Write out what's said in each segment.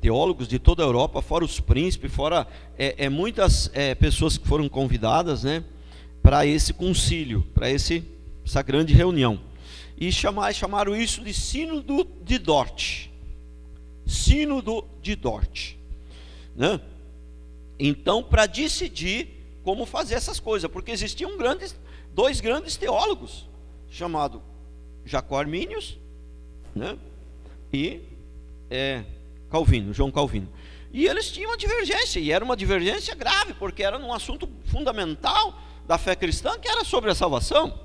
teólogos de toda a Europa, fora os príncipes, fora muitas pessoas que foram convidadas, né, para esse concílio, para essa grande reunião. E chamaram isso de Sínodo de Dort. Sínodo de Dort, né? Então, para decidir como fazer essas coisas, porque existiam dois grandes teólogos, chamado Jacó Arminius, né, e João Calvino. E eles tinham uma divergência, e era uma divergência grave, porque era num assunto fundamental da fé cristã, que era sobre a salvação.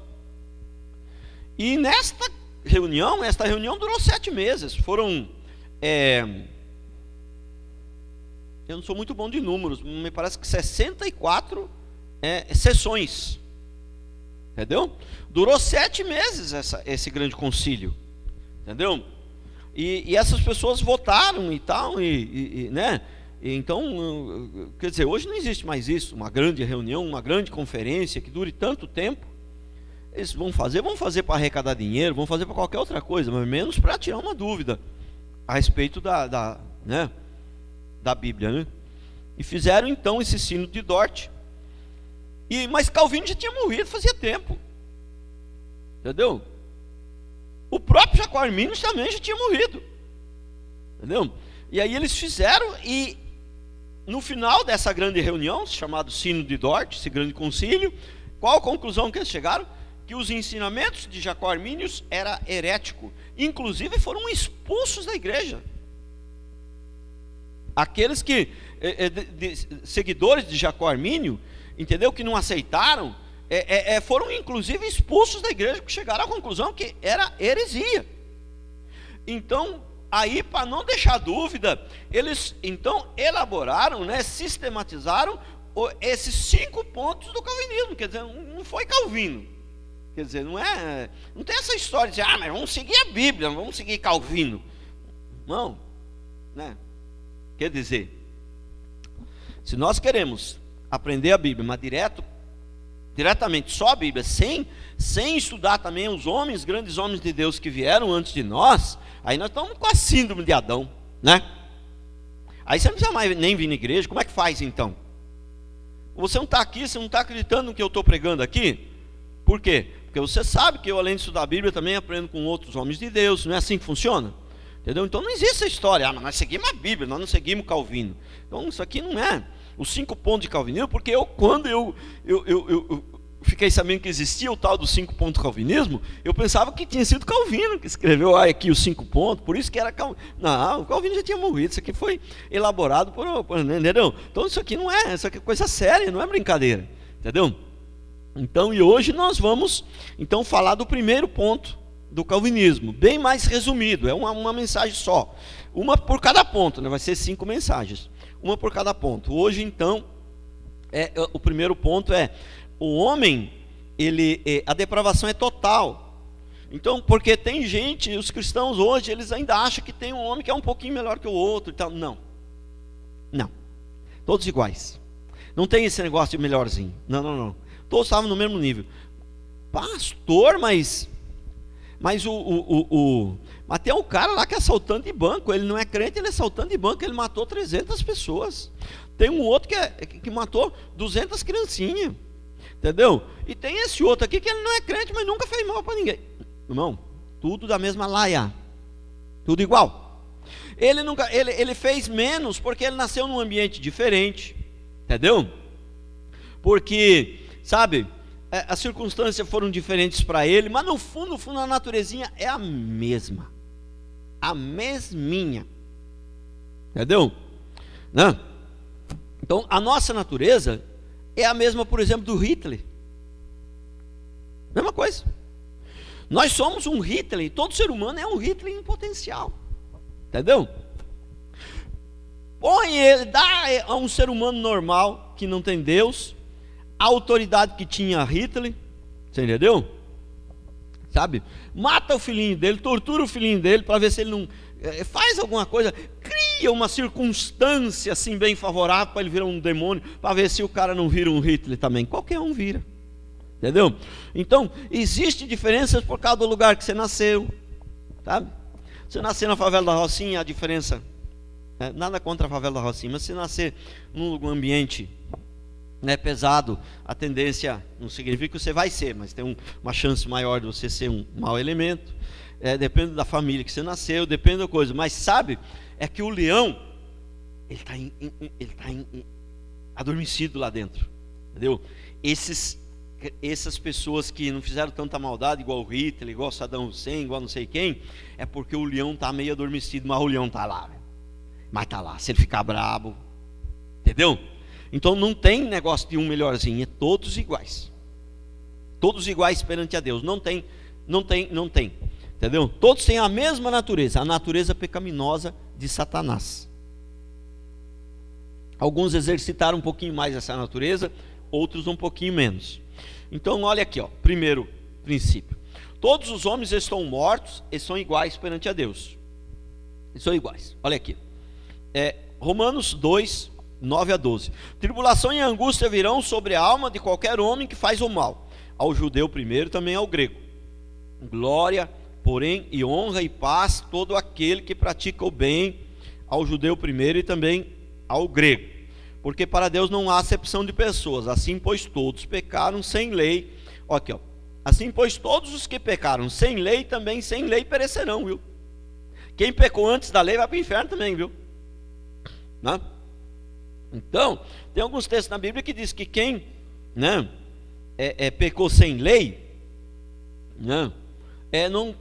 E esta reunião durou 7 meses. Foram, eu não sou muito bom de números, me parece que 64 sessões, entendeu? Durou 7 meses esse grande concílio, entendeu? E essas pessoas votaram e tal, né? Então, quer dizer, hoje não existe mais isso, uma grande reunião, uma grande conferência que dure tanto tempo. Eles vão fazer para arrecadar dinheiro, vão fazer para qualquer outra coisa, mas menos para tirar uma dúvida a respeito da Bíblia, né? E fizeram então esse Sínodo de Dort. Mas Calvino já tinha morrido fazia tempo, entendeu? O próprio Jacó Arminius também já tinha morrido, entendeu? E aí eles fizeram, e no final dessa grande reunião, chamado Sínodo de Dort, esse grande concílio, qual a conclusão que eles chegaram? Que os ensinamentos de Jacó Arminius era herético, inclusive foram expulsos da igreja. Aqueles que seguidores de Jacó Armínio, entendeu, que não aceitaram, foram inclusive expulsos da igreja, porque chegaram à conclusão que era heresia. Então, aí, para não deixar dúvida, eles então elaboraram, né, sistematizaram esses 5 pontos do calvinismo. Quer dizer, não foi Calvino, quer dizer, não tem essa história de mas vamos seguir a Bíblia, não vamos seguir Calvino. Não, né? Quer dizer, se nós queremos aprender a Bíblia, mas diretamente só a Bíblia, sem estudar também os grandes homens de Deus que vieram antes de nós, aí nós estamos com a síndrome de Adão, né? Aí você não precisa mais nem vir na igreja. Como é que faz então? Você não está aqui, você não está acreditando no que eu estou pregando aqui? Por quê? Porque você sabe que eu, além de estudar a Bíblia, também aprendo com outros homens de Deus. Não é assim que funciona? Entendeu? Então não existe essa história, mas nós seguimos a Bíblia, nós não seguimos Calvino. Então isso aqui não é os 5 pontos de calvinismo, porque quando eu fiquei sabendo que existia o tal dos 5 pontos do calvinismo, eu pensava que tinha sido Calvino que escreveu aqui os 5 pontos, por isso que era Calvino. Não, o Calvino já tinha morrido, isso aqui foi elaborado entendeu? Então isso aqui isso aqui é coisa séria, não é brincadeira, entendeu? Então, e hoje nós vamos então falar do primeiro ponto do calvinismo, bem mais resumido, é uma mensagem só, uma por cada ponto, né? Vai ser 5 mensagens, uma por cada ponto. Hoje então, o primeiro ponto o homem, a depravação é total. Então, porque tem gente, os cristãos hoje, eles ainda acham que tem um homem que é um pouquinho melhor que o outro, então, não, todos iguais, não tem esse negócio de melhorzinho, não, todos estavam no mesmo nível. Pastor, mas tem um cara lá que é assaltante de banco, ele não é crente, ele é assaltante de banco, ele matou 300 pessoas. Tem um outro que matou 200 criancinhas, entendeu? E tem esse outro aqui que ele não é crente, mas nunca fez mal para ninguém. Irmão, tudo da mesma laia, tudo igual. Ele fez menos porque ele nasceu num ambiente diferente, entendeu? Porque, sabe, as circunstâncias foram diferentes para ele, mas no fundo a naturezinha é a mesma, a mesminha, entendeu? Não? Então a nossa natureza é a mesma, por exemplo, do Hitler, mesma coisa. Nós somos um Hitler, todo ser humano é um Hitler em potencial, entendeu? Dá a um ser humano normal que não tem Deus a autoridade que tinha Hitler, você entendeu? Sabe? Mata o filhinho dele, tortura o filhinho dele para ver se ele não faz alguma coisa, cria uma circunstância assim bem favorável para ele virar um demônio, para ver se o cara não vira um Hitler também. Qualquer um vira, entendeu? Então, existe diferenças por causa do lugar que você nasceu, sabe? Você nasceu na favela da Rocinha, a diferença Nada contra a favela da Rocinha, mas se nascer num ambiente, né, pesado, a tendência não significa que você vai ser, mas tem uma chance maior de você ser um mau elemento. Depende da família que você nasceu, depende da coisa. Mas sabe, é que o leão, ele está adormecido lá dentro, entendeu? Essas pessoas que não fizeram tanta maldade, igual o Hitler, igual Saddam Hussein, igual não sei quem, é porque o leão está meio adormecido, mas o leão está lá, mas está lá. Se ele ficar brabo, entendeu? Então não tem negócio de um melhorzinho, é todos iguais, perante a Deus. Não tem, entendeu? Todos têm a mesma natureza, a natureza pecaminosa de Satanás. Alguns exercitaram um pouquinho mais essa natureza, outros um pouquinho menos. Então olha aqui, primeiro princípio: todos os homens estão mortos e são iguais perante a Deus. Eles são iguais. Olha aqui, Romanos 2, 9 a 12. Tribulação e angústia virão sobre a alma de qualquer homem que faz o mal, ao judeu primeiro, também ao grego. Glória, porém, e honra e paz todo aquele que pratica o bem, ao judeu primeiro e também ao grego. Porque para Deus não há acepção de pessoas. Assim, pois, todos pecaram sem lei. Aqui, assim, pois, todos os que pecaram sem lei, também sem lei perecerão, viu? Quem pecou antes da lei vai para o inferno também, viu? Né? Então, tem alguns textos na Bíblia que diz que quem, né, pecou sem lei, né, não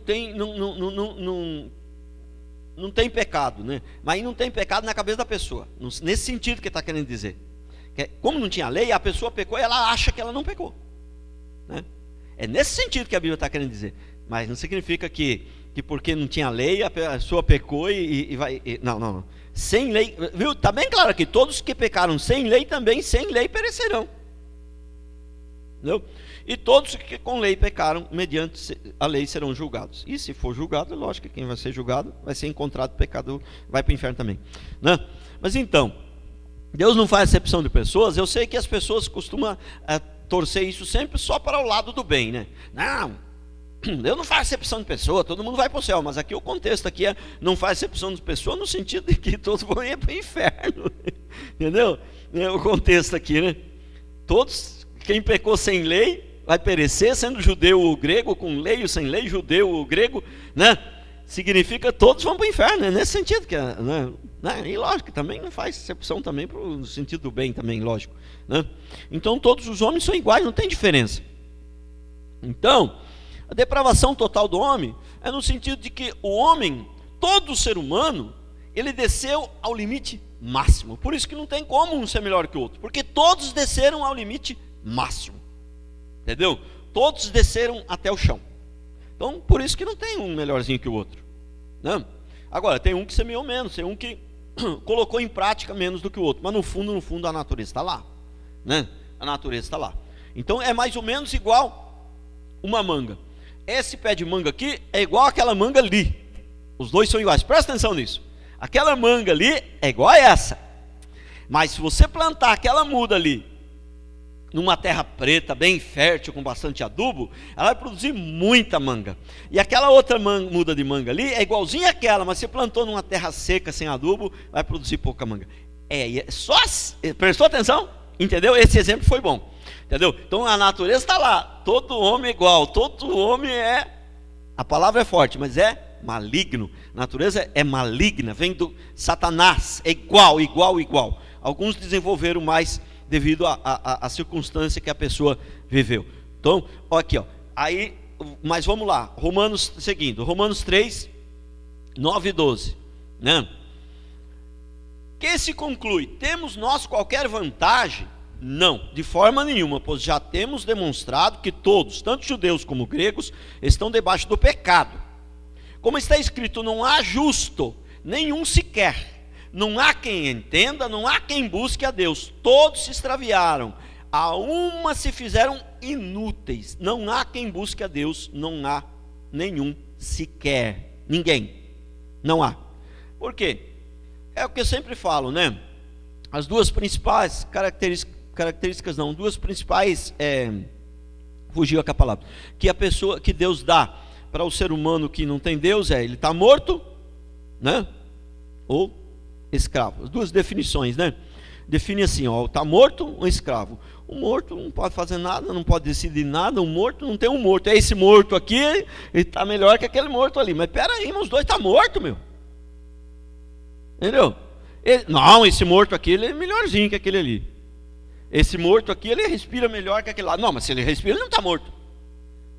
tem pecado, né? Mas não tem pecado na cabeça da pessoa, nesse sentido que está querendo dizer. Como não tinha lei, a pessoa pecou e ela acha que ela não pecou, né? É nesse sentido que a Bíblia está querendo dizer. Mas não significa que porque não tinha lei, a pessoa pecou e vai... Não. Sem lei, viu? Está bem claro aqui: todos que pecaram sem lei, também sem lei perecerão. Entendeu? E todos que com lei pecaram, mediante a lei serão julgados. E se for julgado, é lógico que quem vai ser julgado vai ser encontrado pecador, vai para o inferno também, né? Mas então, Deus não faz acepção de pessoas. Eu sei que as pessoas costumam torcer isso sempre só para o lado do bem, né? Não, Deus não faz acepção de pessoa, todo mundo vai para o céu. Mas aqui o contexto aqui não faz acepção de pessoa no sentido de que todos vão ir para o inferno, entendeu? O contexto aqui, né? Todos, quem pecou sem lei vai perecer, sendo judeu ou grego, com lei ou sem lei, judeu ou grego, né? Significa todos vão para o inferno, é nesse sentido que, né? E lógico, também não faz exceção também no sentido do bem também, lógico, né? Então todos os homens são iguais, não tem diferença. Então, a depravação total do homem é no sentido de que o homem, todo ser humano, ele desceu ao limite máximo. Por isso que não tem como um ser melhor que o outro, porque todos desceram ao limite máximo. Entendeu? Todos desceram até o chão. Então, por isso que não tem um melhorzinho que o outro, né? Agora, tem um que semeou menos, tem um que colocou em prática menos do que o outro. Mas no fundo, a natureza está lá, né? A natureza está lá. Então, é mais ou menos igual uma manga. Esse pé de manga aqui é igual àquela manga ali. Os dois são iguais, presta atenção nisso. Aquela manga ali é igual a essa. Mas se você plantar aquela muda ali numa terra preta, bem fértil, com bastante adubo, ela vai produzir muita manga. E aquela outra muda de manga ali é igualzinha àquela, mas se plantou numa terra seca, sem adubo, vai produzir pouca manga. Prestou atenção? Entendeu? Esse exemplo foi bom. Entendeu? Então a natureza está lá, todo homem é igual, todo homem a palavra é forte, mas é maligno. A natureza é maligna, vem do Satanás, é igual. Alguns desenvolveram mais devido à circunstância que a pessoa viveu. Então, aqui, aí, mas vamos lá, Romanos 3, 9 e 12, né? Que se conclui: temos nós qualquer vantagem? Não, de forma nenhuma, pois já temos demonstrado que todos, tanto judeus como gregos, estão debaixo do pecado. Como está escrito: não há justo, nenhum sequer. Não há quem entenda, não há quem busque a Deus. Todos se extraviaram, a uma se fizeram inúteis. Não há quem busque a Deus, não há nenhum sequer. Ninguém, não há. Por quê? É o que eu sempre falo, né? As duas principais características não, duas principais, fugiu aqui a palavra, que Deus dá para o ser humano que não tem Deus, ele está morto, né? Ou escravo. As duas definições, né? Define assim, ó, está morto, um escravo. O morto não pode fazer nada, não pode decidir nada, o morto não tem um morto. É esse morto aqui, ele está melhor que aquele morto ali. Mas peraí, os dois estão mortos, meu. Entendeu? Não, esse morto aqui, ele é melhorzinho que aquele ali. Esse morto aqui, ele respira melhor que aquele lá. Não, mas se ele respira, ele não está morto.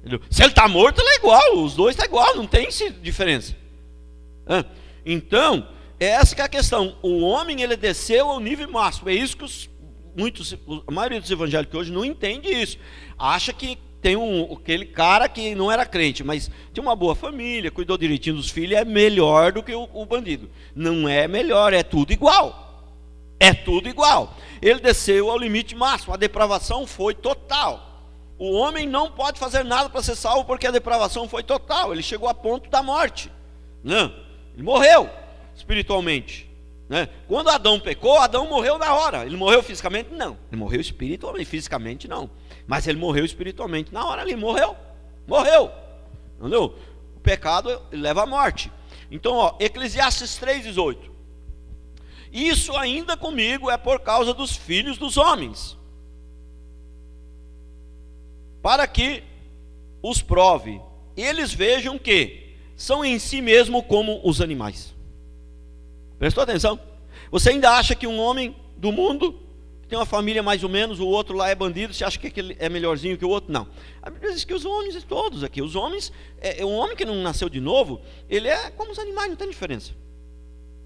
Entendeu? Se ele está morto, ele é igual. Os dois estão igual, não tem diferença. Então, essa que é a questão. O homem, ele desceu ao nível máximo. É isso que a maioria dos evangélicos hoje não entende isso. Acha que tem aquele cara que não era crente, mas tinha uma boa família, cuidou direitinho dos filhos, é melhor do que o bandido. Não é melhor, é tudo igual. É tudo igual. Ele desceu ao limite máximo, a depravação foi total. O homem não pode fazer nada para ser salvo, porque a depravação foi total. Ele chegou a ponto da morte. Não, ele morreu espiritualmente, né? Quando Adão pecou, Adão morreu na hora. Ele morreu fisicamente? Não. Ele morreu espiritualmente, fisicamente não. Mas ele morreu espiritualmente na hora ali, morreu. Entendeu? O pecado leva à morte. Então, ó, Eclesiastes 3,18. Isso ainda comigo é por causa dos filhos dos homens, para que os prove, eles vejam que são em si mesmo como os animais. Prestou atenção? Você ainda acha que um homem do mundo, que tem uma família mais ou menos, o outro lá é bandido, você acha que aquele é melhorzinho que o outro? Não. A Bíblia diz que os homens, todos aqui, os homens, um homem que não nasceu de novo, ele é como os animais, não tem diferença.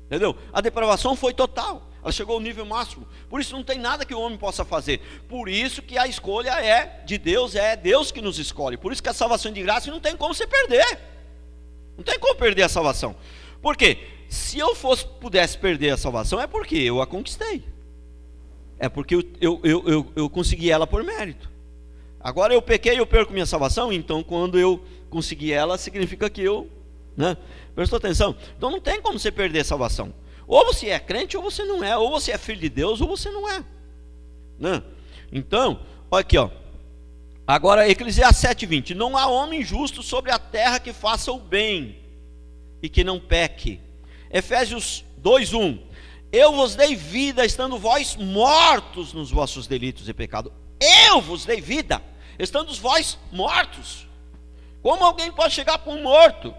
Entendeu? A depravação foi total, ela chegou ao nível máximo. Por isso não tem nada que o homem possa fazer. Por isso que a escolha é de Deus, é Deus que nos escolhe. Por isso que a salvação de graça não tem como você perder. Não tem como perder a salvação. Por quê? Se eu pudesse perder a salvação, é porque eu a conquistei. É porque eu consegui ela por mérito. Agora eu pequei e eu perco minha salvação, então quando eu consegui ela, significa que eu... né? Prestou atenção? Então não tem como você perder a salvação. Ou você é crente ou você não é. Ou você é filho de Deus ou você não é, né? Então, olha aqui, ó. Agora Eclesiastes 7,20. Não há homem justo sobre a terra que faça o bem e que não peque. Efésios 2,1. Eu vos dei vida, estando vós mortos nos vossos delitos e pecados. Eu vos dei vida, estando vós mortos. Como alguém pode chegar para um morto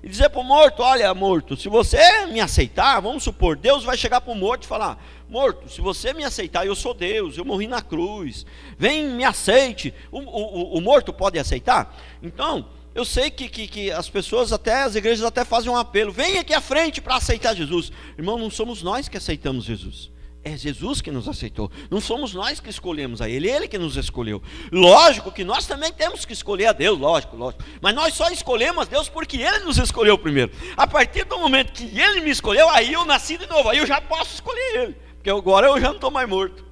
e dizer para o morto: olha, morto, se você me aceitar, vamos supor, Deus vai chegar para o morto e falar: morto, se você me aceitar, eu sou Deus, eu morri na cruz, vem, me aceite. O morto pode aceitar? Então, eu sei que as pessoas, as igrejas até fazem um apelo: vem aqui à frente para aceitar Jesus. Irmão, não somos nós que aceitamos Jesus. É Jesus que nos aceitou. Não somos nós que escolhemos a Ele, Ele que nos escolheu. Lógico que nós também temos que escolher a Deus, lógico. Mas nós só escolhemos a Deus porque Ele nos escolheu primeiro. A partir do momento que Ele me escolheu, aí eu nasci de novo, aí eu já posso escolher Ele, porque agora eu já não estou mais morto.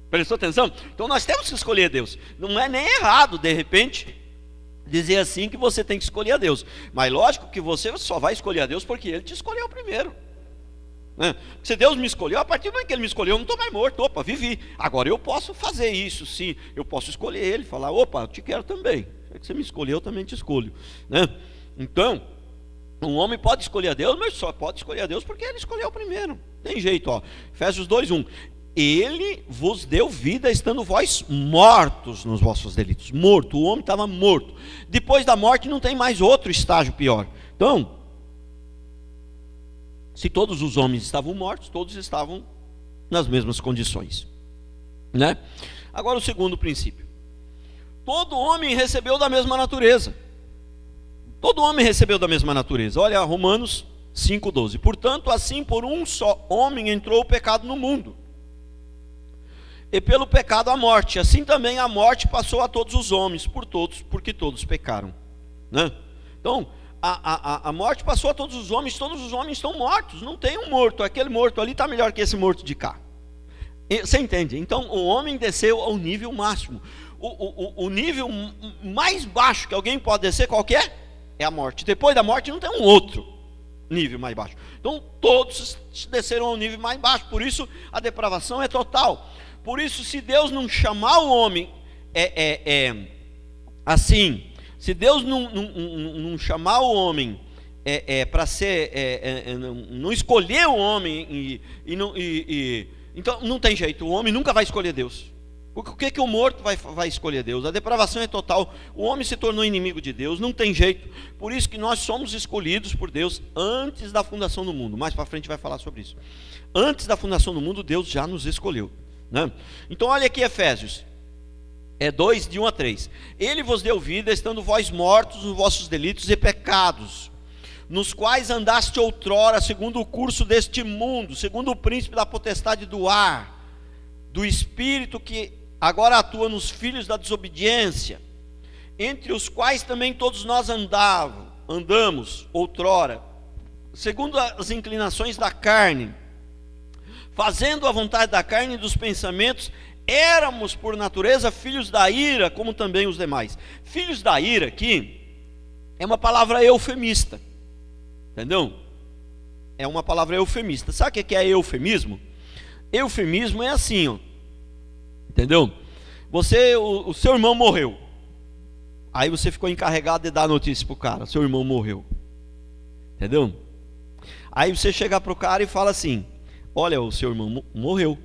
Prestou atenção? Então nós temos que escolher Deus. Não é nem errado, de repente, dizer assim que você tem que escolher a Deus. Mas lógico que você só vai escolher a Deus porque Ele te escolheu primeiro. Se Deus me escolheu, a partir do momento que Ele me escolheu, eu não estou mais morto. Opa, vivi. Agora eu posso fazer isso, sim. Eu posso escolher Ele, falar: opa, eu te quero também. É que você me escolheu, eu também te escolho, né? Então, um homem pode escolher a Deus, mas só pode escolher a Deus porque Ele escolheu primeiro. Tem jeito, ó. Efésios 2:1. Ele vos deu vida, estando vós mortos nos vossos delitos. Morto, o homem estava morto. Depois da morte não tem mais outro estágio pior. Então, se todos os homens estavam mortos, todos estavam nas mesmas condições, né? Agora o segundo princípio: todo homem recebeu da mesma natureza. Todo homem recebeu da mesma natureza. Olha Romanos 5:12. Portanto, assim por um só homem entrou o pecado no mundo, e pelo pecado a morte. Assim também a morte passou a todos os homens, porque todos pecaram, né? Então, a morte passou a todos os homens estão mortos. Não tem um morto, aquele morto ali está melhor que esse morto de cá. Você entende? Então o homem desceu ao nível máximo. O nível mais baixo que alguém pode descer, qual que é? É a morte. Depois da morte não tem um outro nível mais baixo. Então todos desceram ao nível mais baixo. Por isso a depravação é total. Por isso, se Deus não chamar o homem assim, se Deus não chamar o homem para ser, não escolher o homem, então não tem jeito, o homem nunca vai escolher Deus. Porque o que o morto vai escolher Deus? A depravação é total, o homem se tornou inimigo de Deus, não tem jeito. Por isso que nós somos escolhidos por Deus antes da fundação do mundo. Mais para frente vai falar sobre isso. Antes da fundação do mundo, Deus já nos escolheu, né? Então olha aqui Efésios 2, de 1 a 3. Ele vos deu vida, estando vós mortos nos vossos delitos e pecados, nos quais andaste outrora, segundo o curso deste mundo, segundo o príncipe da potestade do ar, do espírito que agora atua nos filhos da desobediência, entre os quais também todos nós andamos outrora, segundo as inclinações da carne, fazendo a vontade da carne e dos pensamentos. Éramos por natureza filhos da ira, como também os demais. Filhos da ira aqui é uma palavra eufemista, entendeu? É uma palavra eufemista. Sabe o que é eufemismo? Eufemismo é assim, ó, entendeu? O seu irmão morreu, aí você ficou encarregado de dar notícia pro cara: seu irmão morreu, entendeu? Aí você chega pro cara e fala assim: olha, o seu irmão morreu.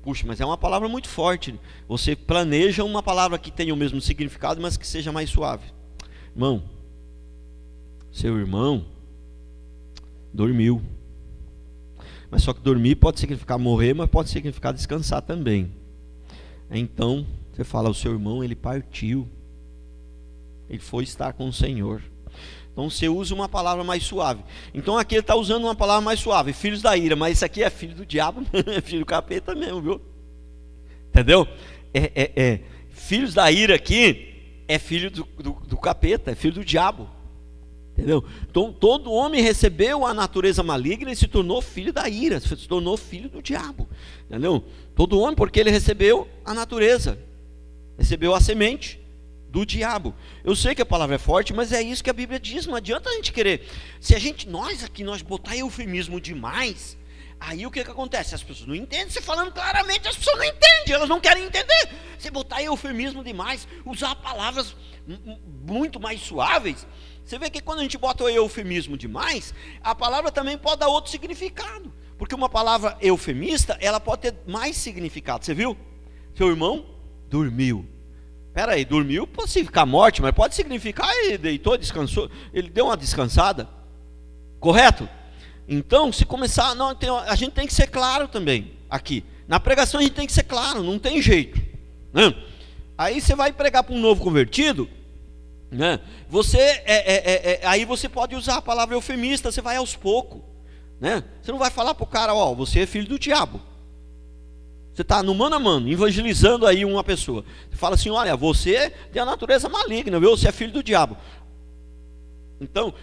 Puxa, mas é uma palavra muito forte. Você planeja uma palavra que tenha o mesmo significado, mas que seja mais suave. Irmão, seu irmão dormiu. Mas só que dormir pode significar morrer, mas pode significar descansar também. Então, você fala: o seu irmão, ele partiu, ele foi estar com o Senhor. Então você usa uma palavra mais suave. Então aqui ele está usando uma palavra mais suave: filhos da ira. Mas isso aqui é filho do diabo, é filho do capeta mesmo, viu? Entendeu? Filhos da ira aqui é filho do capeta, é filho do diabo. Entendeu? Então todo homem recebeu a natureza maligna e se tornou filho da ira, se tornou filho do diabo. Entendeu? Todo homem, porque ele recebeu a natureza, recebeu a semente do diabo. Eu sei que a palavra é forte, mas é isso que a Bíblia diz. Não adianta a gente querer. Se nós botar eufemismo demais, aí o que acontece? As pessoas não entendem. Você falando claramente, as pessoas não entendem, elas não querem entender. Se botar eufemismo demais, usar palavras muito mais suaves, você vê que quando a gente bota o eufemismo demais, a palavra também pode dar outro significado. Porque uma palavra eufemista, ela pode ter mais significado. Você viu? Seu irmão dormiu. Espera aí, dormiu pode significar morte, mas pode significar ele deitou, descansou, ele deu uma descansada. Correto? Então, se começar, a gente tem que ser claro também aqui. Na pregação a gente tem que ser claro, não tem jeito, né? Aí você vai pregar para um novo convertido, né? Aí você pode usar a palavra eufemista, você vai aos poucos, né? Você não vai falar para o cara: ó, você é filho do diabo. Você está no mano a mano, evangelizando aí uma pessoa. Você fala assim: olha, você tem a natureza maligna, viu? Você é filho do diabo. Então,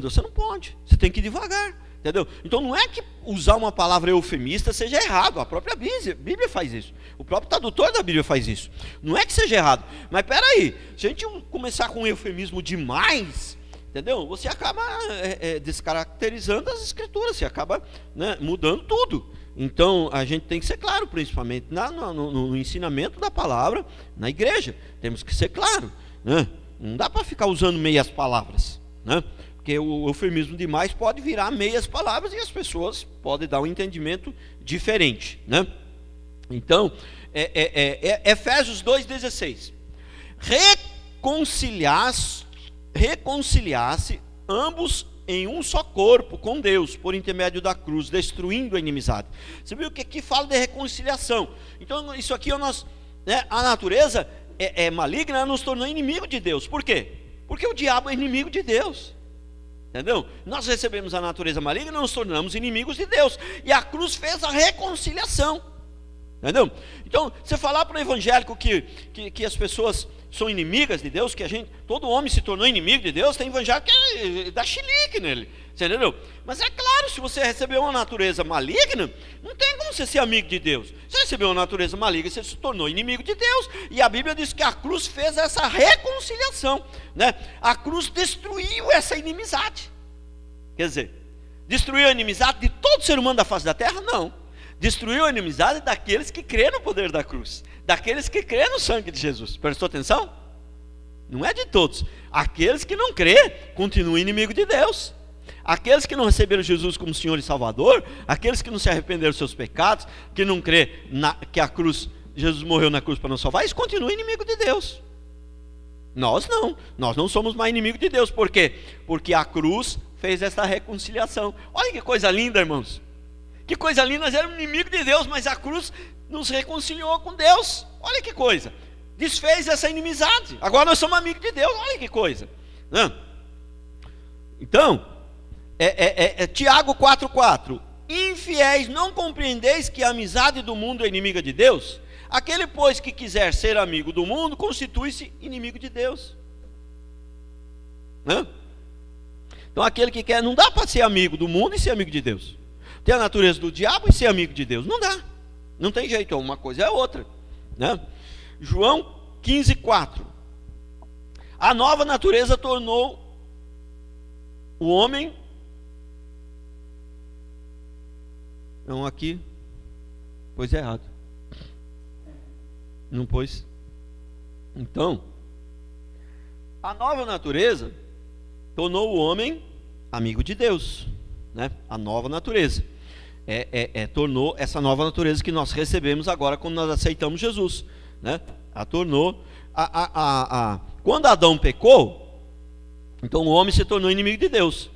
você não pode, você tem que ir devagar, entendeu? Então não é que usar uma palavra eufemista seja errado, a própria Bíblia faz isso. O próprio tradutor da Bíblia faz isso. Não é que seja errado, mas peraí, se a gente começar com um eufemismo demais, entendeu? Você acaba descaracterizando as escrituras, você acaba, né, mudando tudo. Então a gente tem que ser claro, principalmente no ensinamento da palavra na igreja. Temos que ser claro, né? Não dá para ficar usando meias palavras, né? Porque o eufemismo demais pode virar meias palavras e as pessoas podem dar um entendimento diferente, né? Então, Efésios 2,16: reconciliasse ambos em um só corpo com Deus, por intermédio da cruz, destruindo a inimizade. Você viu que aqui fala de reconciliação. Então isso aqui a natureza maligna nos tornou inimigo de Deus. Por quê? Porque o diabo é inimigo de Deus, entendeu? Nós recebemos a natureza maligna e nos tornamos inimigos de Deus, e a cruz fez a reconciliação, entendeu? Então, você falar para o evangélico que as pessoas são inimigas de Deus, que todo homem se tornou inimigo de Deus, tem evangélico que dá chilique nele, você entendeu? Mas é claro, se você recebeu uma natureza maligna, não tem como você ser amigo de Deus. Você recebeu uma natureza maligna, você se tornou inimigo de Deus, e a Bíblia diz que a cruz fez essa reconciliação, né? A cruz destruiu essa inimizade. Quer dizer, destruiu a inimizade de todo ser humano da face da terra? Não. Destruiu a inimizade daqueles que crêem no poder da cruz, daqueles que crêem no sangue de Jesus. Prestou atenção? Não é de todos. Aqueles que não crê, continuam inimigo de Deus. Aqueles que não receberam Jesus como Senhor e Salvador, aqueles que não se arrependeram dos seus pecados, que não crê que a cruz, Jesus morreu na cruz para nos salvar, eles continuam inimigo de Deus. Nós não somos mais inimigo de Deus. Por quê? Porque a cruz fez essa reconciliação. Olha que coisa linda, irmãos. Que coisa linda, nós éramos inimigos de Deus, mas a cruz nos reconciliou com Deus. Olha que coisa. Desfez essa inimizade. Agora nós somos amigos de Deus. Olha que coisa. Então, Tiago 4,4. Infiéis, não compreendeis que a amizade do mundo é inimiga de Deus? Aquele, pois, que quiser ser amigo do mundo, constitui-se inimigo de Deus. Então, aquele que quer, não dá para ser amigo do mundo e ser amigo de Deus. Ter a natureza do diabo e ser amigo de Deus. Não dá. Não tem jeito, uma coisa é outra. João 15,4. A nova natureza tornou o homem... Não, aqui pôs errado. Não pôs. Então, a nova natureza tornou o homem amigo de Deus, a nova natureza tornou essa nova natureza que nós recebemos agora quando nós aceitamos Jesus, a tornou quando Adão pecou, então o homem se tornou inimigo de Deus.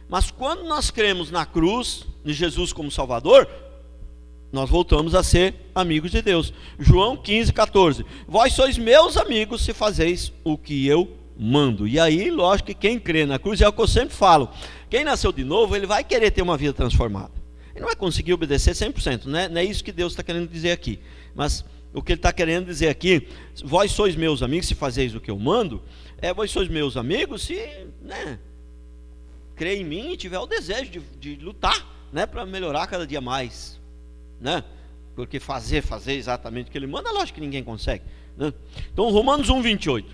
Mas quando nós cremos na cruz, em Jesus como Salvador, nós voltamos a ser amigos de Deus. João 15,14. Vós sois meus amigos se fazeis o que eu mando. E aí, lógico que quem crê na cruz, é o que eu sempre falo, quem nasceu de novo, ele vai querer ter uma vida transformada. Ele não vai conseguir obedecer 100%, não é isso que Deus está querendo dizer aqui. Mas o que ele está querendo dizer aqui, vós sois meus amigos se fazeis o que eu mando, vós sois meus amigos se crer em mim e tiver o desejo de lutar, para melhorar cada dia mais, porque fazer exatamente o que ele manda, lógico que ninguém consegue, Então, Romanos 1,28.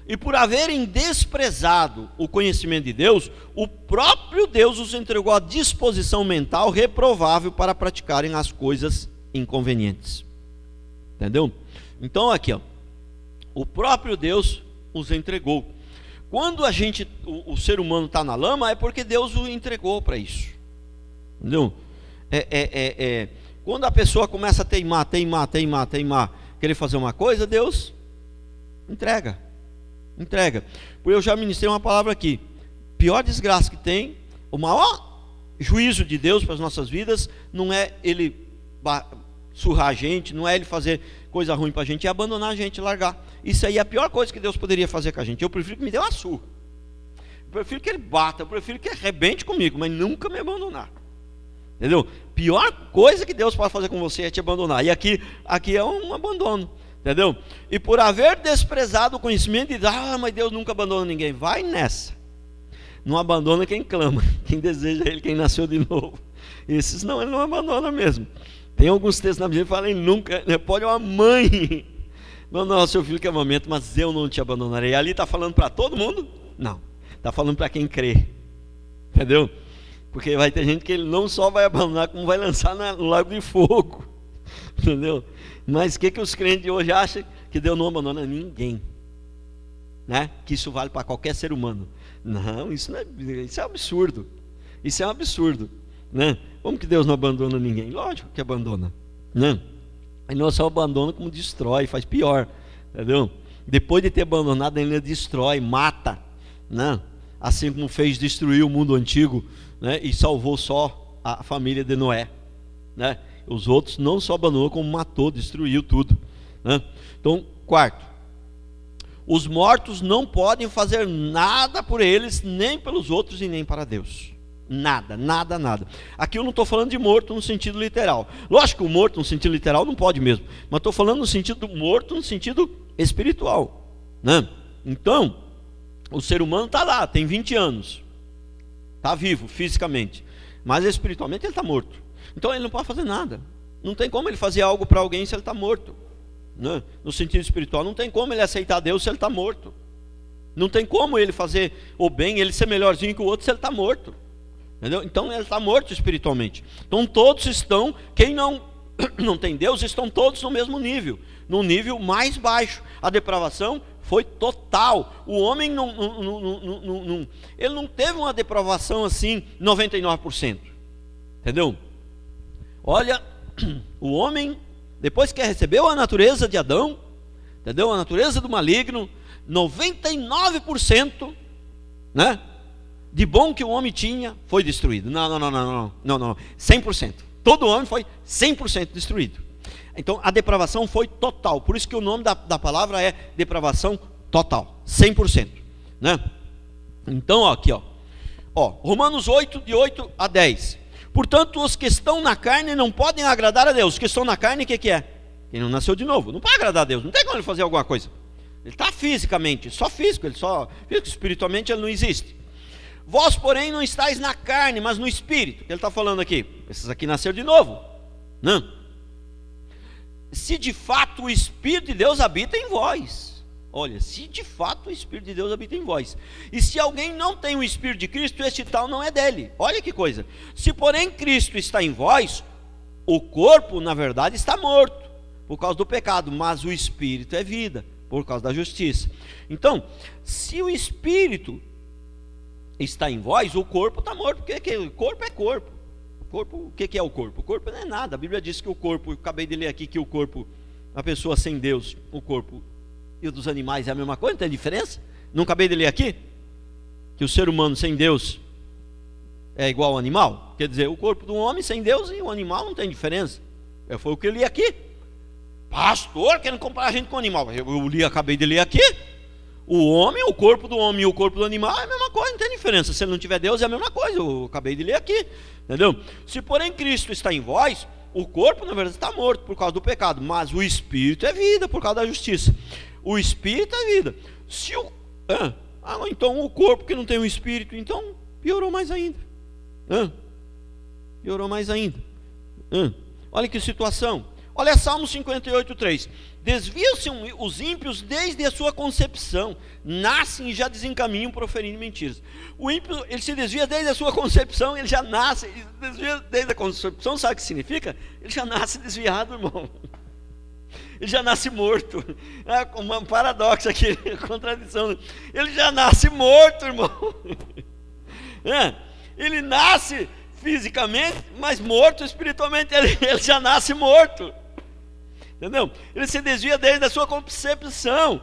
E por haverem desprezado o conhecimento de Deus, o próprio Deus os entregou à disposição mental reprovável para praticarem as coisas inconvenientes. Entendeu? Então aqui, o próprio Deus os entregou. Quando o ser humano está na lama, é porque Deus o entregou para isso. Entendeu? Quando a pessoa começa a teimar, querer fazer uma coisa, Deus entrega. Porque eu já ministrei uma palavra aqui. Pior desgraça que tem, o maior juízo de Deus para as nossas vidas, não é Ele surrar a gente, não é Ele fazer coisa ruim para a gente, é abandonar a gente, largar. Isso aí é a pior coisa que Deus poderia fazer com a gente. Eu prefiro que me dê uma surra, eu prefiro que Ele bata, eu prefiro que Ele arrebente comigo, mas nunca me abandonar. Entendeu? Pior coisa que Deus pode fazer com você é te abandonar. E aqui é um abandono. Entendeu? E por haver desprezado o conhecimento, mas Deus nunca abandona ninguém. Vai nessa. Não abandona quem clama, quem deseja Ele, quem nasceu de novo. Esses não, Ele não abandona mesmo. Tem alguns textos na Bíblia que falam, nunca, pode uma mãe abandonar seu filho que é momento, mas eu não te abandonarei. Ali está falando para todo mundo? Não. Está falando para quem crê. Entendeu? Porque vai ter gente que Ele não só vai abandonar, como vai lançar no lago de fogo. Entendeu? Mas o que os crentes de hoje acham? Que Deus não abandona ninguém, que isso vale para qualquer ser humano. Não, isso é um absurdo. Isso é um absurdo, Como que Deus não abandona ninguém? Lógico que abandona, Ele não só abandona, como destrói, faz pior, entendeu? Depois de ter abandonado, Ele destrói, mata, assim como fez destruir o mundo antigo, e salvou só a família de Noé, Os outros não só abandonou, como matou, destruiu tudo, Então, quarto, os mortos não podem fazer nada por eles, nem pelos outros e nem para Deus. Nada. Aqui eu não estou falando de morto no sentido literal. Lógico que o morto no sentido literal não pode mesmo, mas estou falando no sentido do morto no sentido espiritual, Então, o ser humano está lá, tem 20 anos, está vivo fisicamente, mas espiritualmente ele está morto. Então ele não pode fazer nada. Não tem como ele fazer algo para alguém se ele está morto, No sentido espiritual, não tem como ele aceitar Deus se ele está morto. Não tem como ele fazer o bem, ele ser melhorzinho que o outro se ele está morto. Entendeu? Então ele está morto espiritualmente. Então todos estão, quem não tem Deus, estão todos no mesmo nível, no nível mais baixo. A depravação foi total. O homem ele não teve uma depravação assim, 99%. Entendeu? Olha, o homem, depois que recebeu a natureza de Adão, entendeu? A natureza do maligno, 99%, né, de bom que o homem tinha foi destruído. Não. 100%. Todo homem foi 100% destruído. Então a depravação foi total. Por isso que o nome da palavra é depravação total, 100%, né? Então aqui, Romanos 8, de 8 a 10. Portanto, os que estão na carne não podem agradar a Deus. Os que estão na carne, o que é? Quem não nasceu de novo, não pode agradar a Deus. Não tem como ele fazer alguma coisa. Ele está fisicamente, só físico, espiritualmente ele não existe. Vós, porém, não estáis na carne, mas no Espírito. O que ele está falando aqui? Esses aqui nasceram de novo. Não. Se de fato o Espírito de Deus habita em vós. Olha, se de fato o Espírito de Deus habita em vós. E se alguém não tem o Espírito de Cristo, este tal não é dele. Olha que coisa. Se porém Cristo está em vós, o corpo na verdade está morto, por causa do pecado, mas o Espírito é vida, por causa da justiça. Então, se o Espírito está em vós, o corpo está morto. Porque o corpo é corpo. O que é o corpo? O corpo não é nada. A Bíblia diz que o corpo, eu acabei de ler aqui que o corpo, a pessoa sem Deus, o corpo e o dos animais é a mesma coisa, não tem diferença? Não acabei de ler aqui? Que o ser humano sem Deus é igual ao animal? Quer dizer, o corpo do homem sem Deus e o animal não tem diferença. Foi o que eu li aqui. Pastor, querendo comparar a gente com o animal. Acabei de ler aqui. O homem, o corpo do homem e o corpo do animal é a mesma coisa, não tem diferença. Se ele não tiver Deus é a mesma coisa, eu acabei de ler aqui, entendeu? Se porém Cristo está em vós, o corpo na verdade está morto por causa do pecado, mas o Espírito é vida por causa da justiça. O Espírito é vida. Então o corpo que não tem o Espírito, então piorou mais ainda. Piorou mais ainda. Olha que situação. Olha Salmo 58:3. Desviam-se os ímpios desde a sua concepção, nascem e já desencaminham proferindo mentiras. O ímpio, ele se desvia desde a sua concepção, ele já nasce, desvia desde a concepção, sabe o que significa? Ele já nasce desviado, irmão. Ele já nasce morto. É um paradoxo aqui, contradição. Ele já nasce morto, irmão. Ele nasce fisicamente, mas morto espiritualmente, ele já nasce morto. Entendeu? Ele se desvia desde a sua concepção.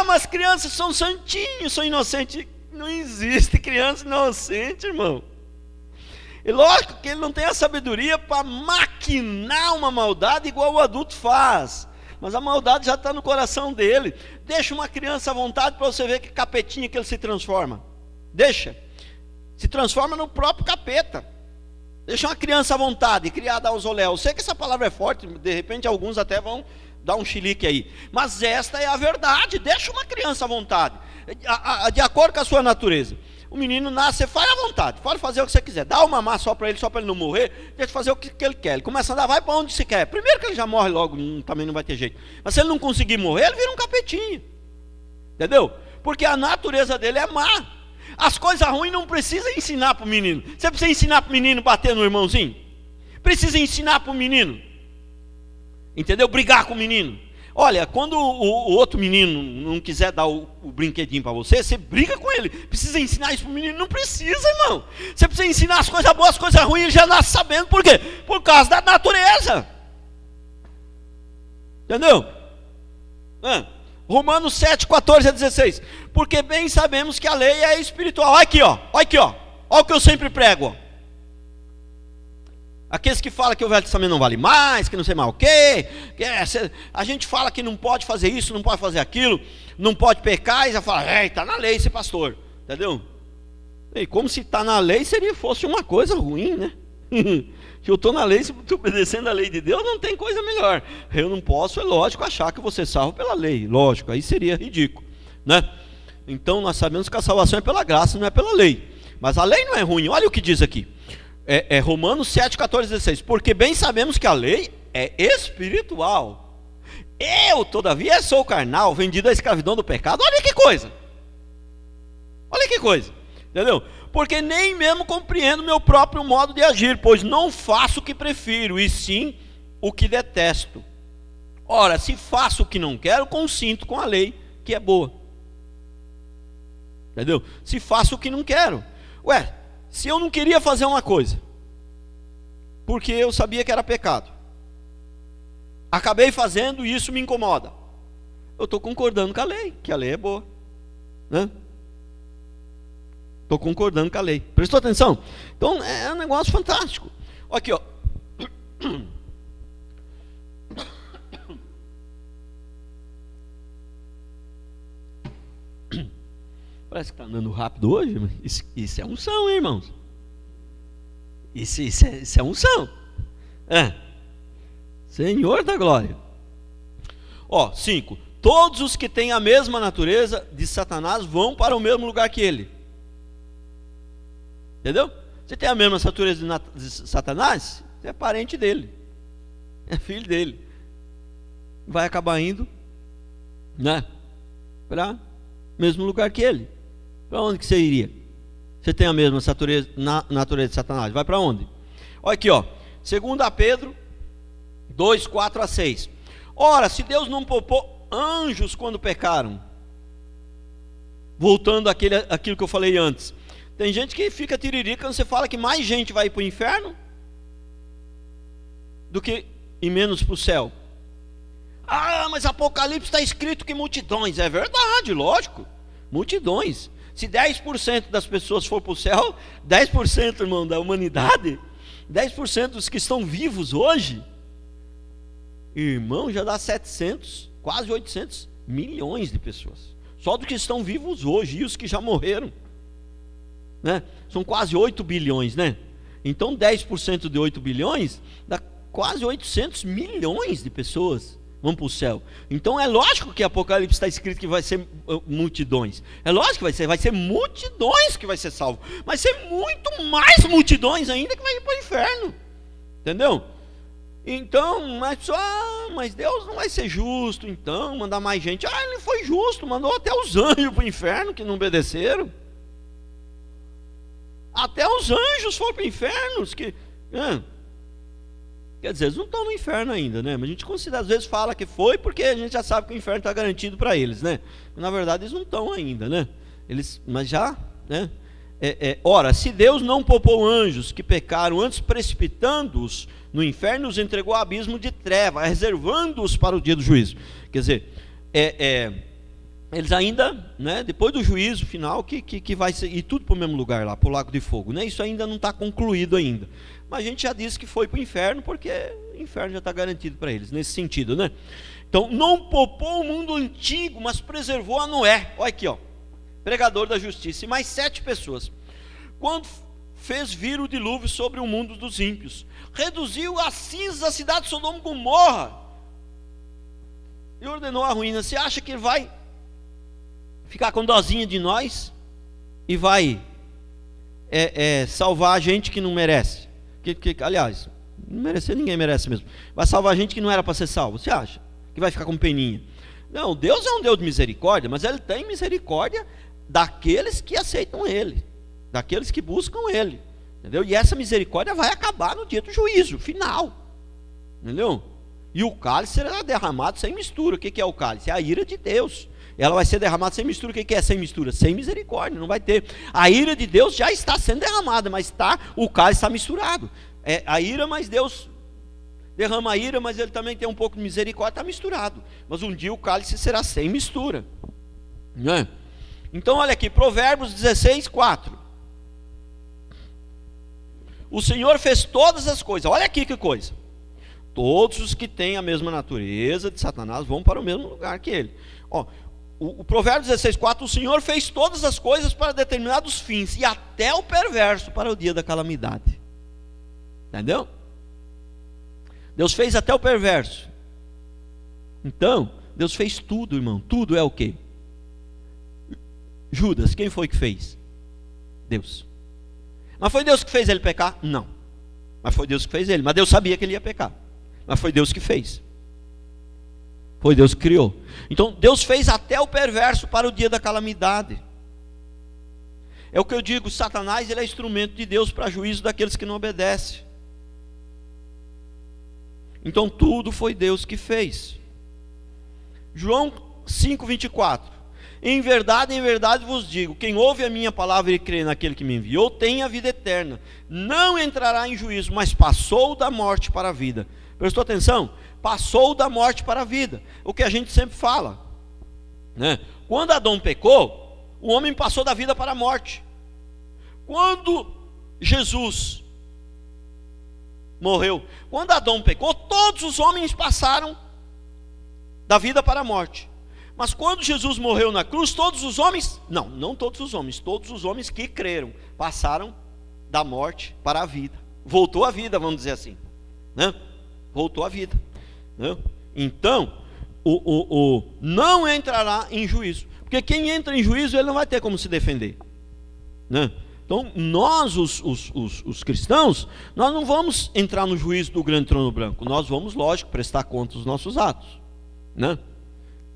Mas crianças são santinhos, são inocentes. Não existe criança inocente, irmão. E lógico que ele não tem a sabedoria para maquinar uma maldade igual o adulto faz. Mas a maldade já está no coração dele. Deixa uma criança à vontade para você ver que capetinha que ele se transforma. Deixa. Se transforma no próprio capeta. Deixa uma criança à vontade, criada aos oléus. Sei que essa palavra é forte, de repente alguns até vão dar um chilique aí. Mas esta é a verdade. Deixa uma criança à vontade, de acordo com a sua natureza. O menino nasce, você faz à vontade, pode fazer o que você quiser. Dá uma mamar só para ele não morrer, deixa fazer o que ele quer. Ele começa a andar, vai para onde se quer. Primeiro que ele já morre logo, também não vai ter jeito. Mas se ele não conseguir morrer, ele vira um capetinho. Entendeu? Porque a natureza dele é má. As coisas ruins não precisa ensinar para o menino. Você precisa ensinar para o menino bater no irmãozinho? Precisa ensinar para o menino, entendeu? Brigar com o menino. Olha, quando o outro menino não quiser dar o brinquedinho para você, você briga com ele. Precisa ensinar isso para o menino? Não precisa, irmão. Você precisa ensinar as coisas boas, as coisas ruins, ele já nasce sabendo. Por quê? Por causa da natureza. Entendeu? Romanos 7, 14 a 16. Porque bem sabemos que a lei é espiritual. Olha aqui, ó. Olha o que eu sempre prego. Aqueles que falam que o Velho Testamento não vale mais, que não sei mais o quê. A gente fala que não pode fazer isso, não pode fazer aquilo, não pode pecar, e já fala, está na lei esse pastor. Entendeu? E como se está na lei fosse uma coisa ruim, né? Que eu estou na lei, se estou obedecendo a lei de Deus, não tem coisa melhor. Eu não posso, é lógico, achar que você salvo pela lei. Lógico, aí seria ridículo, né? Então nós sabemos que a salvação é pela graça, não é pela lei. Mas a lei não é ruim, olha o que diz aqui. Romanos 7, 14, 16. Porque bem sabemos que a lei é espiritual. Eu, todavia, sou carnal, vendido à escravidão do pecado. Olha que coisa. Olha que coisa. Entendeu? Porque nem mesmo compreendo meu próprio modo de agir, pois não faço o que prefiro, e sim o que detesto. Ora, se faço o que não quero, consinto com a lei que é boa. Entendeu? Se faço o que não quero. Ué, se eu não queria fazer uma coisa, porque eu sabia que era pecado, acabei fazendo e isso me incomoda, eu estou concordando com a lei, que a lei é boa, né? Estou concordando com a lei. Prestou atenção? Então é um negócio fantástico. Aqui, ó. Parece que está andando rápido hoje, mas isso é unção, hein, irmãos? Isso é unção. Senhor da glória. Ó, 5. Todos os que têm a mesma natureza de Satanás vão para o mesmo lugar que ele. Entendeu? Você tem a mesma natureza de Satanás, você é parente dele, é filho dele. Vai acabar indo, né, para o mesmo lugar que ele. Para onde que você iria? Você tem a mesma natureza de Satanás, vai para onde? Olha aqui, ó, 2 Pedro 2, 4 a 6. Ora, se Deus não poupou anjos quando pecaram, voltando àquilo que eu falei antes, tem gente que fica tiririca quando você fala que mais gente vai para o inferno do que e menos para o céu. Ah, mas Apocalipse está escrito que multidões. É verdade, lógico, multidões. Se 10% das pessoas for para o céu, 10%, irmão, da humanidade, 10% dos que estão vivos hoje, irmão, já dá 700, quase 800 milhões de pessoas. Só dos que estão vivos hoje e os que já morreram, né? São quase 8 bilhões, né? Então 10% de 8 bilhões dá quase 800 milhões de pessoas vão para o céu. Então é lógico que Apocalipse está escrito que vai ser multidões. É lógico que vai ser multidões que vai ser salvo. Vai ser muito mais multidões ainda que vai ir para o inferno. Entendeu? Então, mas Deus não vai ser justo, então, mandar mais gente. Ah, ele foi justo, mandou até os anjos para o inferno que não obedeceram. Até os anjos foram para o inferno. Quer dizer, eles não estão no inferno ainda, né? Mas a gente considera, às vezes fala que foi, porque a gente já sabe que o inferno está garantido para eles, né? Na verdade, eles não estão ainda, né? Mas já, né? Ora, se Deus não poupou anjos que pecaram, antes precipitando-os no inferno, os entregou ao abismo de treva, reservando-os para o dia do juízo. Quer dizer, eles ainda, né, depois do juízo final, que vai ser, e tudo para o mesmo lugar lá, para o lago de fogo, né? Isso ainda não está concluído ainda. Mas a gente já disse que foi para o inferno, porque o inferno já está garantido para eles, nesse sentido, né? Então, não poupou o mundo antigo, mas preservou a Noé. Olha aqui, ó, pregador da justiça, e mais 7 pessoas. Quando fez vir o dilúvio sobre o mundo dos ímpios, reduziu a cinza a cidade de Sodoma e Gomorra, e ordenou a ruína. Você acha que ele vai ficar com dozinha de nós e vai salvar a gente que não merece? Aliás, não merecer, ninguém merece mesmo. Vai salvar a gente que não era para ser salvo. Você acha que vai ficar com peninha? Não, Deus é um Deus de misericórdia, mas Ele tem misericórdia daqueles que aceitam Ele, daqueles que buscam Ele, entendeu? E essa misericórdia vai acabar no dia do juízo final, entendeu? E o cálice será derramado sem mistura. O que é o cálice? É a ira de Deus. Ela vai ser derramada sem mistura. O que é sem mistura? Sem misericórdia, não vai ter. A ira de Deus já está sendo derramada, mas o cálice está misturado. A ira, mas Deus derrama a ira, mas Ele também tem um pouco de misericórdia, está misturado. Mas um dia o cálice será sem mistura, né? Então olha aqui, Provérbios 16, 4. O Senhor fez todas as coisas. Olha aqui que coisa. Todos os que têm a mesma natureza de Satanás vão para o mesmo lugar que ele. Ó, o Provérbios 16, 4, o Senhor fez todas as coisas para determinados fins, e até o perverso para o dia da calamidade. Entendeu? Deus fez até o perverso. Então, Deus fez tudo, irmão. Tudo é o quê? Judas, quem foi que fez? Deus. Mas foi Deus que fez ele pecar? Não. Mas foi Deus que fez ele. Mas Deus sabia que ele ia pecar. Mas foi Deus que fez. Foi Deus que criou. Então Deus fez até o perverso para o dia da calamidade. É o que eu digo, Satanás ele é instrumento de Deus para juízo daqueles que não obedecem. Então tudo foi Deus que fez. João 5:24. Em verdade vos digo, quem ouve a minha palavra e crê naquele que me enviou, tem a vida eterna, não entrará em juízo, mas passou da morte para a vida. Prestou atenção? Passou da morte para a vida, o que a gente sempre fala, né? Quando Adão pecou, o homem passou da vida para a morte. Quando Jesus morreu, quando Adão pecou, todos os homens passaram da vida para a morte. Mas quando Jesus morreu na cruz, todos os homens, não todos os homens que creram, passaram da morte para a vida. Voltou à vida, vamos dizer assim, né? Voltou à vida, né? Então, não entrará em juízo, porque quem entra em juízo, ele não vai ter como se defender, né? Então, nós, os cristãos, nós não vamos entrar no juízo do grande trono branco. Nós vamos, lógico, prestar conta dos nossos atos, né?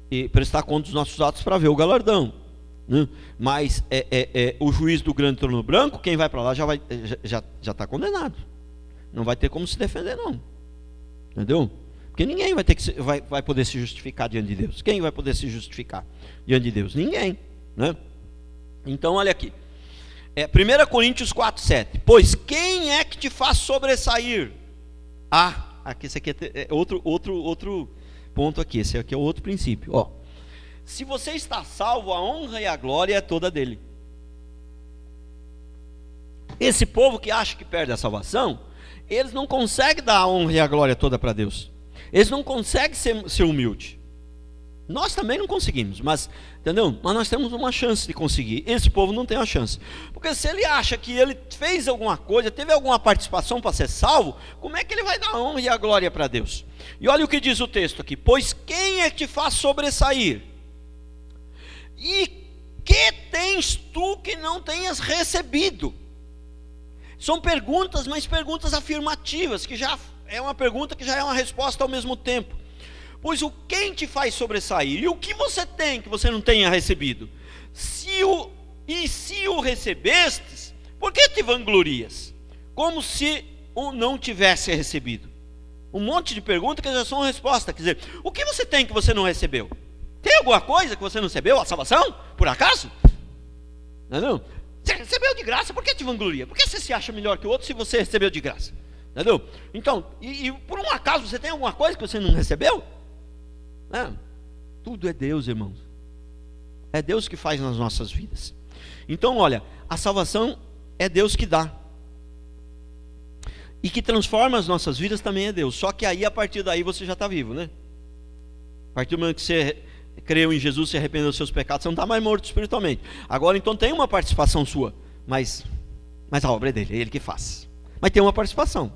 E prestar conta dos nossos atos para ver o galardão, né? Mas o juiz do grande trono branco, quem vai para lá já está condenado, não vai ter como se defender, não, entendeu? Porque ninguém vai ter vai poder se justificar diante de Deus. Quem vai poder se justificar diante de Deus? Ninguém, né? Então olha aqui, 1 Coríntios 4:7. Pois quem é que te faz sobressair? Aqui esse aqui é outro ponto aqui, esse aqui é outro princípio. Se você está salvo, a honra e a glória é toda dele. Esse povo que acha que perde a salvação, eles não conseguem dar a honra e a glória toda para Deus. Eles não conseguem ser humilde. Nós também não conseguimos, mas, entendeu? Mas nós temos uma chance de conseguir. Esse povo não tem uma chance, porque se ele acha que ele fez alguma coisa, teve alguma participação para ser salvo, como é que ele vai dar a honra e a glória para Deus? E olha o que diz o texto aqui: pois quem é que te faz sobressair? E que tens tu que não tenhas recebido? São perguntas, mas perguntas afirmativas, que já é uma pergunta que já é uma resposta ao mesmo tempo. Pois o quem te faz sobressair? E o que você tem que você não tenha recebido? Se o recebestes, por que te vanglorias? Como se o não tivesse recebido. Um monte de perguntas que já são resposta. Quer dizer, o que você tem que você não recebeu? Tem alguma coisa que você não recebeu? A salvação? Por acaso? Não. Você recebeu de graça, por que te vangloria? Por que você se acha melhor que o outro se você recebeu de graça? Entendeu? Então, e por um acaso você tem alguma coisa que você não recebeu? Tudo é Deus, irmãos. É Deus que faz nas nossas vidas. Então, olha, a salvação é Deus que dá. E que transforma as nossas vidas também é Deus. Só que aí, a partir daí, você já está vivo, né? A partir do momento que você creu em Jesus, se arrependeu dos seus pecados, você não está mais morto espiritualmente. Agora, então, tem uma participação sua, mas a obra é dele, é ele que faz. Mas tem uma participação.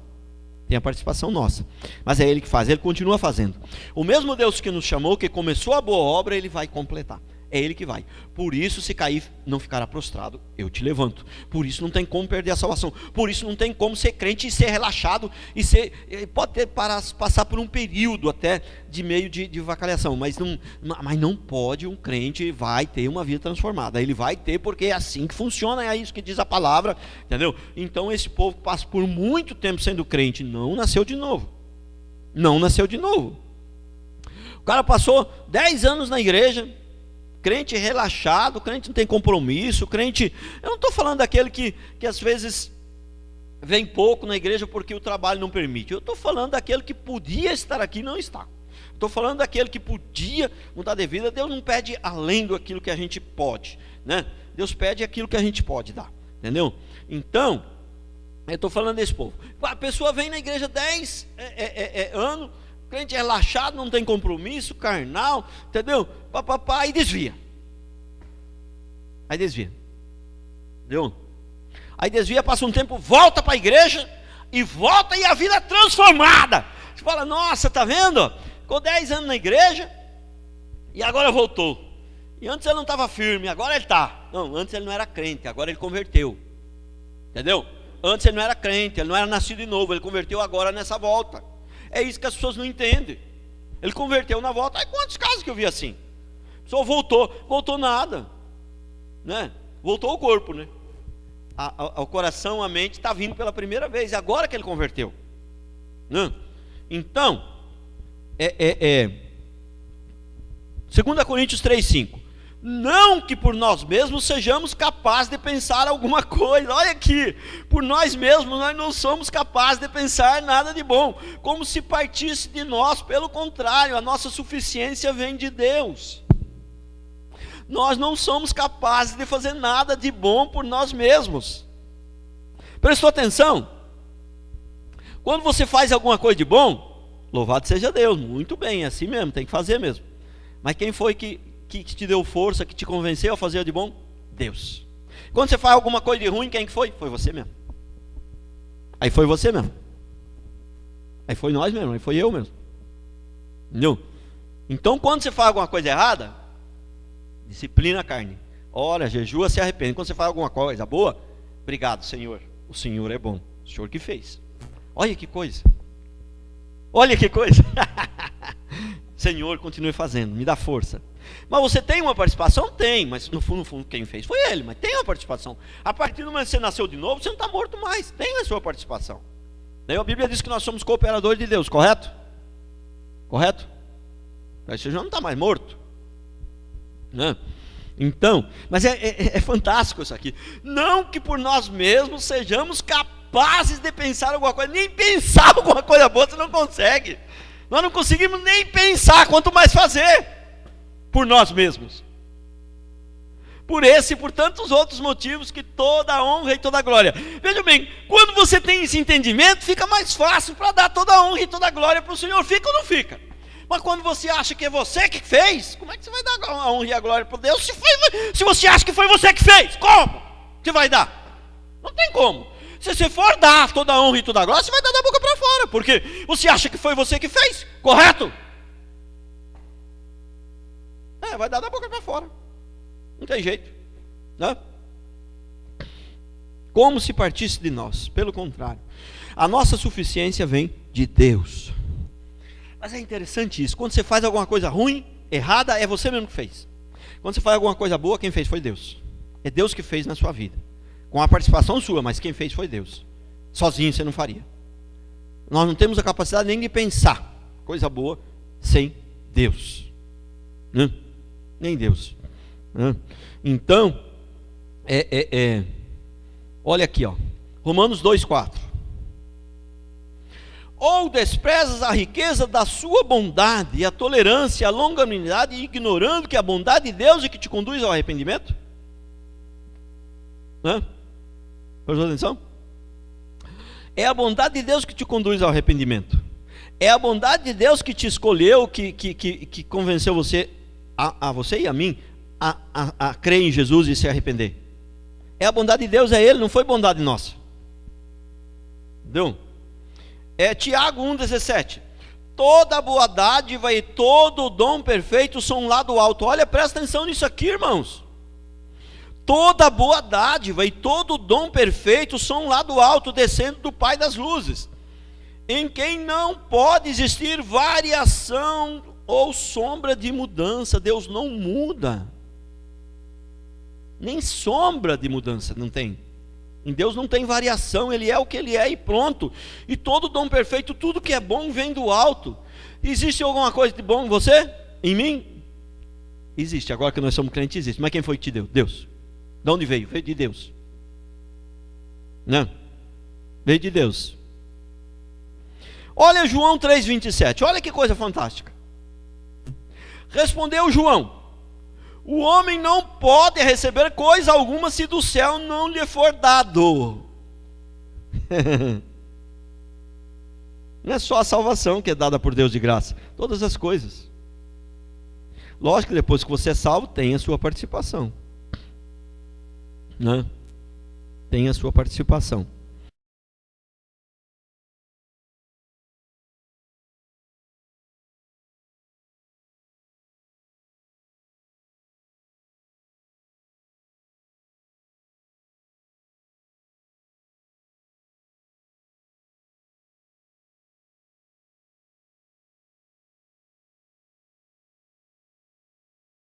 Tem a participação nossa, mas é ele que faz, ele continua fazendo. O mesmo Deus que nos chamou, que começou a boa obra, ele vai completar. É ele que vai. Por isso, se cair, não ficará prostrado, eu te levanto. Por isso não tem como perder a salvação. Por isso não tem como ser crente e ser relaxado e pode passar por um período até de meio de vacalhação, mas não pode. Um crente vai ter uma vida transformada. Ele vai ter, porque é assim que funciona, é isso que diz a palavra, entendeu? Então esse povo passa por muito tempo sendo crente, não nasceu de novo. Não nasceu de novo. O cara passou 10 anos na igreja, crente relaxado, crente não tem compromisso, crente... Eu não estou falando daquele que às vezes vem pouco na igreja porque o trabalho não permite. Eu estou falando daquele que podia estar aqui e não está. Estou falando daquele que podia mudar de vida. Deus não pede além daquilo que a gente pode, né? Deus pede aquilo que a gente pode dar, entendeu? Então, eu estou falando desse povo. A pessoa vem na igreja 10 anos, crente relaxado, não tem compromisso, carnal, entendeu? E desvia. Aí desvia. Entendeu? Aí desvia, passa um tempo, volta para a igreja e volta e a vida é transformada. Você fala, nossa, tá vendo? Ficou 10 anos na igreja e agora voltou. E antes ele não estava firme, agora ele está. Não, antes ele não era crente, agora ele converteu. Entendeu? Antes ele não era crente, ele não era nascido de novo, ele converteu agora nessa volta. É isso que as pessoas não entendem. Ele converteu na volta. Aí quantos casos que eu vi assim? A pessoa voltou nada, né? Voltou o corpo, né? O coração, a mente está vindo pela primeira vez, agora que ele converteu, né? Então, 2 Coríntios 3:5. Não que por nós mesmos sejamos capazes de pensar alguma coisa. Olha aqui, por nós mesmos nós não somos capazes de pensar nada de bom, como se partisse de nós. Pelo contrário, a nossa suficiência vem de Deus. Nós não somos capazes de fazer nada de bom por nós mesmos. Prestou atenção? Quando você faz alguma coisa de bom, louvado seja Deus, muito bem, é assim mesmo, tem que fazer mesmo. Mas quem foi que te deu força, que te convenceu a fazer de bom? Deus. Quando você faz alguma coisa de ruim, quem que foi? Foi você mesmo. Aí foi você mesmo. Aí foi nós mesmo, aí foi eu mesmo. Entendeu? Então quando você faz alguma coisa errada, disciplina a carne, ora, jejua, se arrepende. Quando você faz alguma coisa boa, obrigado Senhor, o Senhor é bom, o Senhor que fez. Olha que coisa. Olha que coisa. Senhor, continue fazendo, me dá força. Mas você tem uma participação? Tem, mas no fundo quem fez foi ele, mas tem uma participação. A partir do momento que você nasceu de novo, você não está morto mais, tem a sua participação. Daí a Bíblia diz que nós somos cooperadores de Deus, correto? Correto? Aí você já não está mais morto, né? Então, mas é fantástico isso aqui. Não que por nós mesmos sejamos capazes de pensar alguma coisa, nem pensar alguma coisa boa você não consegue. Nós não conseguimos nem pensar, quanto mais fazer por nós mesmos. Por esse e por tantos outros motivos, que toda a honra e toda a glória. Veja bem, quando você tem esse entendimento, fica mais fácil para dar toda a honra e toda a glória para o Senhor. Fica ou não fica? Mas quando você acha que é você que fez, como é que você vai dar a honra e a glória para Deus? Se você acha que foi você que fez, como você vai dar? Não tem como. Se você for dar toda a honra e toda a glória, você vai dar da boca para fora, porque você acha que foi você que fez, correto? Vai dar da boca para fora, não tem jeito, né? Como se partisse de nós. Pelo contrário, a nossa suficiência vem de Deus. Mas é interessante isso, quando você faz alguma coisa ruim, errada, é você mesmo que fez. Quando você faz alguma coisa boa, quem fez foi Deus. É Deus que fez na sua vida, com a participação sua, mas quem fez foi Deus. Sozinho você não faria. Nós não temos a capacidade nem de pensar coisa boa sem Deus, né? Nem Deus, né? Então olha aqui, ó, Romanos 2:4. Ou desprezas a riqueza da sua bondade e a tolerância, a longanimidade, ignorando que a bondade de Deus é que te conduz ao arrependimento? Prestou atenção? É a bondade de Deus que te conduz ao arrependimento. É a bondade de Deus que te escolheu, que convenceu você, a você e a mim, a crer em Jesus e se arrepender. É a bondade de Deus, é Ele, não foi bondade nossa. Entendeu? Tiago 1,17. Toda boa dádiva e todo dom perfeito são lá do alto. Olha, presta atenção nisso aqui, irmãos. Toda boa dádiva e todo dom perfeito são lá do alto, descendo do Pai das luzes, em quem não pode existir variação ou sombra de mudança. Deus não muda, nem sombra de mudança não tem. Em Deus não tem variação, Ele é o que Ele é e pronto. E todo dom perfeito, tudo que é bom vem do alto. Existe alguma coisa de bom em você? Em mim? Existe, agora que nós somos crentes existe. Mas quem foi que te deu? Deus. De onde veio? Veio de Deus. Não, veio de Deus. Olha João 3,27, olha que coisa fantástica. Respondeu João: o homem não pode receber coisa alguma se do céu não lhe for dado. Não é só a salvação que é dada por Deus de graça, todas as coisas. Lógico que depois que você é salvo, tem a sua participação, né? Tem a sua participação.